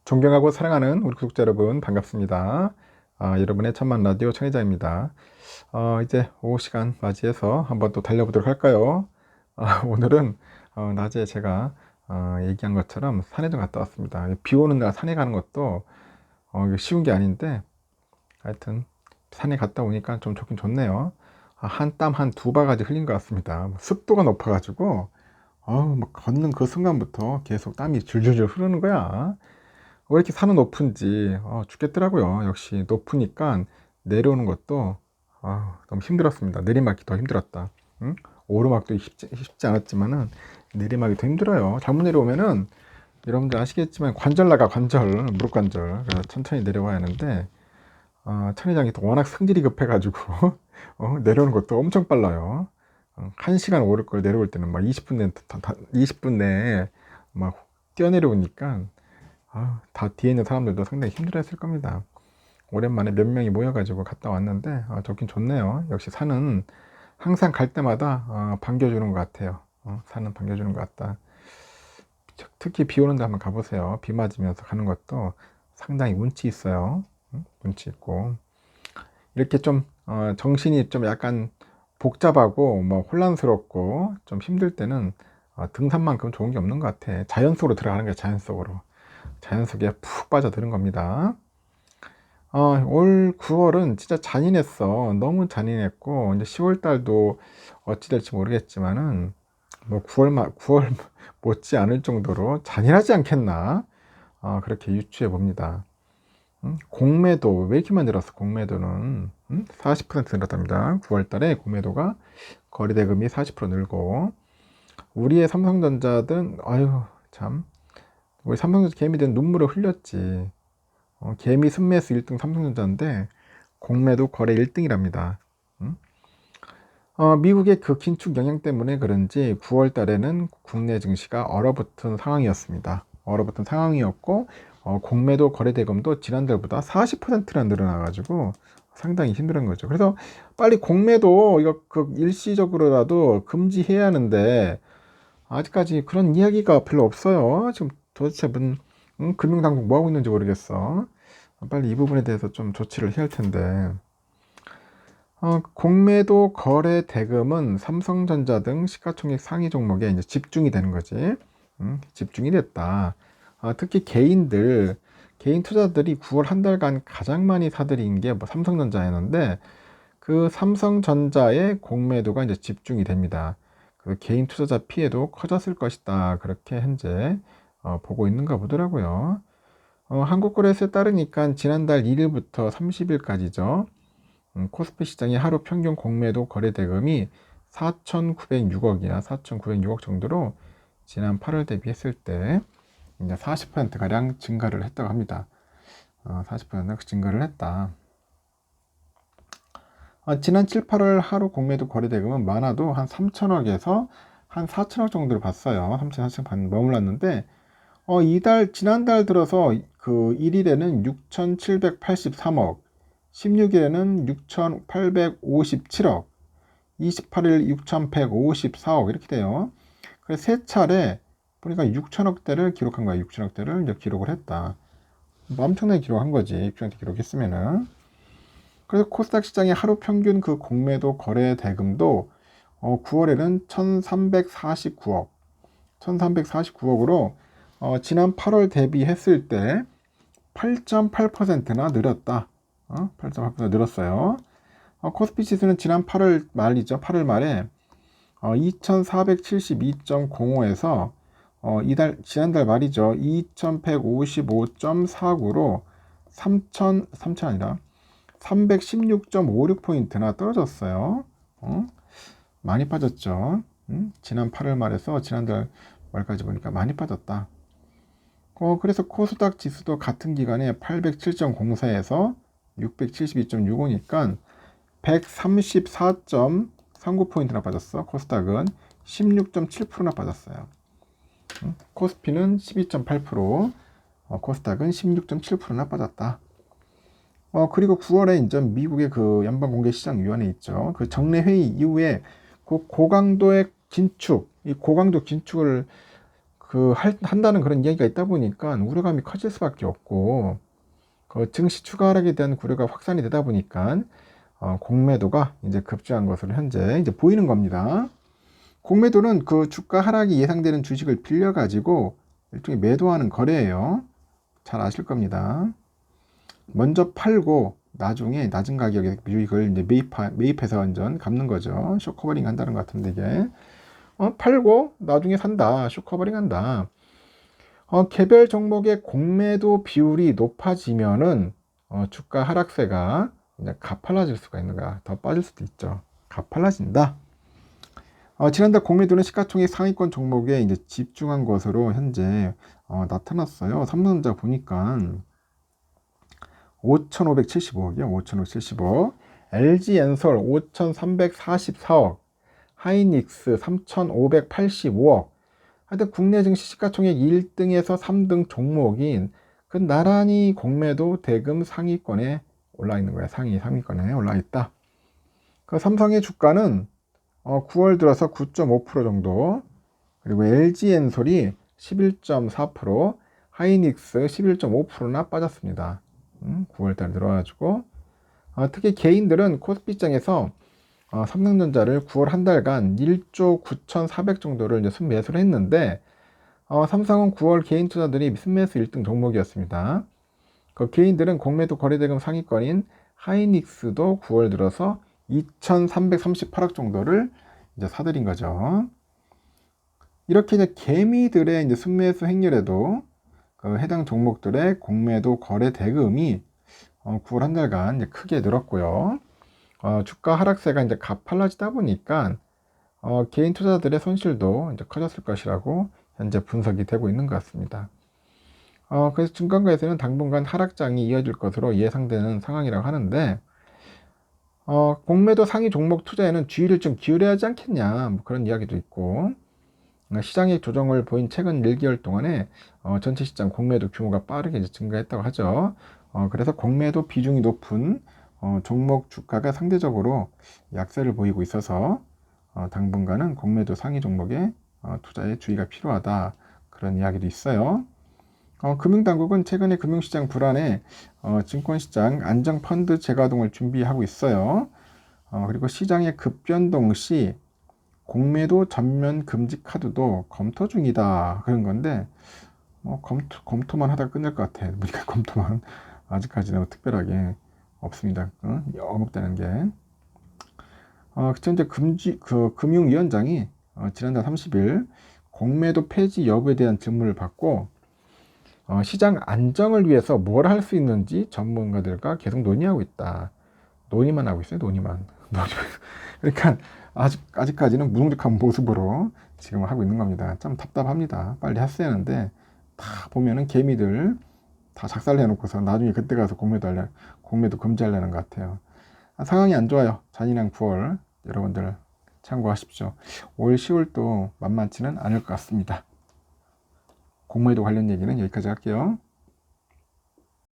존경하고 사랑하는 우리 구독자 여러분 반갑습니다. 여러분의 천만 라디오 천혜자입니다. 이제 오후 시간 맞이해서 한번 또 달려보도록 할까요? 오늘은 낮에 제가 얘기한 것처럼 산에 좀 갔다 왔습니다. 비 오는 날 산에 가는 것도 이게 쉬운 게 아닌데 하여튼 산에 갔다 오니까 좀 좋긴 좋네요. 한 땀 한 두 바가지 흘린 것 같습니다. 습도가 높아가지고 막 걷는 그 순간부터 계속 땀이 줄줄줄 흐르는 거야. 왜 이렇게 산은 높은지 죽겠더라고요. 역시 높으니까 내려오는 것도 너무 힘들었습니다. 내리막이 더 힘들었다. 응? 오르막도 쉽지 않았지만은 내리막이 더 힘들어요. 잘못 내려오면은 여러분들 아시겠지만 관절 나가, 관절, 무릎 관절. 그래서 천천히 내려와야 하는데 천회장이 또 워낙 성질이 급해가지고 내려오는 것도 엄청 빨라요. 1시간 오를 걸 내려올 때는 막 20분 내에 막 뛰어내려오니까 다 뒤에 있는 사람들도 상당히 힘들어했을 겁니다. 오랜만에 몇 명이 모여가지고 갔다 왔는데 좋긴 좋네요. 역시 산은 항상 갈 때마다 반겨주는 것 같아요. 산은 반겨주는 것 같다. 특히 비 오는 데 한번 가보세요. 비 맞으면서 가는 것도 상당히 운치 있어요. 운치 있고 이렇게 좀 정신이 좀 약간 복잡하고 뭐 혼란스럽고 좀 힘들 때는 등산만큼 좋은 게 없는 것 같아. 자연 속으로 들어가는 게 자연 속으로. 자연 속에 푹 빠져드는 겁니다. 올 9월은 진짜 잔인했어. 너무 잔인했고, 이제 10월 달도 어찌 될지 모르겠지만은, 뭐 9월 못지 않을 정도로 잔인하지 않겠나? 그렇게 유추해 봅니다. 공매도, 왜 이렇게 많이 늘었어? 공매도는 40% 늘었답니다. 9월 달에 공매도가 거래대금이 40% 늘고, 우리의 삼성전자든, 아유, 참. 우리 삼성전자 개미들은 눈물을 흘렸지. 개미 순매수 1등 삼성전자인데 공매도 거래 1등이랍니다. 미국의 그 긴축 영향 때문에 그런지 9월 달에는 국내 증시가 얼어붙은 상황이었습니다. 얼어붙은 상황이었고 공매도 거래 대금도 지난달보다 40%나 늘어나가지고 상당히 힘든 거죠. 그래서 빨리 공매도 이거 그 일시적으로라도 금지해야 하는데 아직까지 그런 이야기가 별로 없어요. 지금 도대체 금융당국 뭐 하고 있는지 모르겠어. 빨리 이 부분에 대해서 좀 조치를 해야 할 텐데. 공매도 거래 대금은 삼성전자 등 시가총액 상위 종목에 이제 집중이 되는 거지. 집중이 됐다. 특히 개인 투자들이 9월 한 달간 가장 많이 사들인 게 뭐 삼성전자였는데 그 삼성전자의 공매도가 이제 집중이 됩니다. 그 개인 투자자 피해도 커졌을 것이다. 그렇게 현재 보고 있는가 보더라고요. 한국거래소에 따르니까 지난달 1일부터 30일까지죠. 코스피 시장의 하루 평균 공매도 거래 대금이 4,906억이야. 4,906억 정도로 지난 8월 대비했을 때 이제 40%가량 증가를 했다고 합니다. 40% 증가를 했다. 지난 7, 8월 하루 공매도 거래 대금은 많아도 한 3천억에서 한 4천억 정도를 봤어요. 3천, 4천 머물렀는데 지난달 들어서 그 1일에는 6,783억, 16일에는 6,857억, 28일 6,154억 이렇게 돼요. 그래서 세 차례 보니까 6천억대를 기록한 거야. 6천억대를 이제 기록을 했다. 뭐 엄청나게 기록한 거지. 6천억대 기록했으면은. 그래서 코스닥 시장의 하루 평균 그 공매도 거래 대금도 9월에는 1,349억, 1,349억으로 지난 8월 대비했을 때 8.8%나 늘었다. 8.8% 늘었어요. 코스피 지수는 지난 8월 말이죠. 8월 말에 2472.05에서 지난달 말이죠. 2155.49로 3천 아니라 316.56포인트나 떨어졌어요. 많이 빠졌죠. 지난 8월 말에서 지난달 말까지 보니까 많이 빠졌다. 그래서 코스닥 지수도 같은 기간에 807.04에서 672.65니까 134.39포인트나 빠졌어. 코스닥은 16.7%나 빠졌어요. 코스피는 12.8%, 코스닥은 16.7%나 빠졌다. 그리고 9월에 이제 미국의 그 연방공개시장위원회 있죠. 그 정례 회의 이후에 그 고강도 긴축을 한다는 그런 이야기가 있다 보니까 우려감이 커질 수밖에 없고, 그 증시 추가 하락에 대한 우려가 확산이 되다 보니까 공매도가 이제 급증한 것으로 현재 이제 보이는 겁니다. 공매도는 그 주가 하락이 예상되는 주식을 빌려 가지고 일종의 매도하는 거래예요. 잘 아실 겁니다. 먼저 팔고 나중에 낮은 가격에 이걸 이제 매입해서 완전 갚는 거죠. 쇼커버링 한다는 것 같은데 이게 팔고 나중에 산다, 쇼커버링 한다. 개별 종목의 공매도 비율이 높아지면은 주가 하락세가 이제 가팔라질 수가 있는 거야. 더 빠질 수도 있죠. 가팔라진다. 지난달 공매도는 시가총액 상위권 종목에 이제 집중한 것으로 현재 나타났어요. 삼성전자 보니까 5,575억이요. 5,575억. LG엔솔 5,344억. 하이닉스 3,585억. 하여튼 국내 증시 시가총액 1등에서 3등 종목인 그 나란히 공매도 대금 상위권에 올라 있는 거야. 상위권에 올라 있다. 그 삼성의 주가는 9월 들어서 9.5% 정도, 그리고 LG엔솔이 11.4%, 하이닉스 11.5%나 빠졌습니다. 9월달 들어가지고 특히 개인들은 코스피장에서 삼성전자를 9월 한 달간 1조 9,400 정도를 이제 순매수를 했는데 삼성은 9월 개인 투자들이 순매수 1등 종목이었습니다. 그 개인들은 공매도 거래대금 상위권인 하이닉스도 9월 들어서 2,338억 정도를 이제 사들인 거죠. 이렇게 이제 개미들의 이제 순매수 행렬에도 그 해당 종목들의 공매도 거래 대금이 9월 한 달간 이제 크게 늘었고요. 주가 하락세가 이제 가팔라지다 보니까 개인 투자들의 손실도 이제 커졌을 것이라고 현재 분석이 되고 있는 것 같습니다. 그래서 증권가에서는 당분간 하락장이 이어질 것으로 예상되는 상황이라고 하는데, 공매도 상위 종목 투자에는 주의를 좀 기울여야 하지 않겠냐, 뭐 그런 이야기도 있고, 시장의 조정을 보인 최근 1개월 동안에 전체 시장 공매도 규모가 빠르게 이제 증가했다고 하죠. 그래서 공매도 비중이 높은 종목 주가가 상대적으로 약세를 보이고 있어서 당분간은 공매도 상위 종목에 투자에 주의가 필요하다, 그런 이야기도 있어요. 금융당국은 최근에 금융시장 불안에 증권시장 안정펀드 재가동을 준비하고 있어요. 그리고 시장의 급변동 시 공매도 전면 금지 카드도 검토 중이다, 그런 건데 검토만 하다가 끝날 것 같아. 우리가 검토만 아직까지는 특별하게 없습니다. 언급되는 게. 현재 금융위원장이 지난달 30일 공매도 폐지 여부에 대한 질문을 받고 시장 안정을 위해서 뭘 할 수 있는지 전문가들과 계속 논의하고 있다. 논의만 하고 있어요. 논의만. 그러니까 아직까지는 무능력한 모습으로 지금 하고 있는 겁니다. 참 답답합니다. 빨리 했어야 하는데 다 보면은 개미들 다 작살내놓고서 나중에 그때 가서 공매도 금지하려는 것 같아요. 상황이 안 좋아요. 잔인한 9월 여러분들 참고하십시오. 올 10월도 만만치는 않을 것 같습니다. 공매도 관련 얘기는 여기까지 할게요.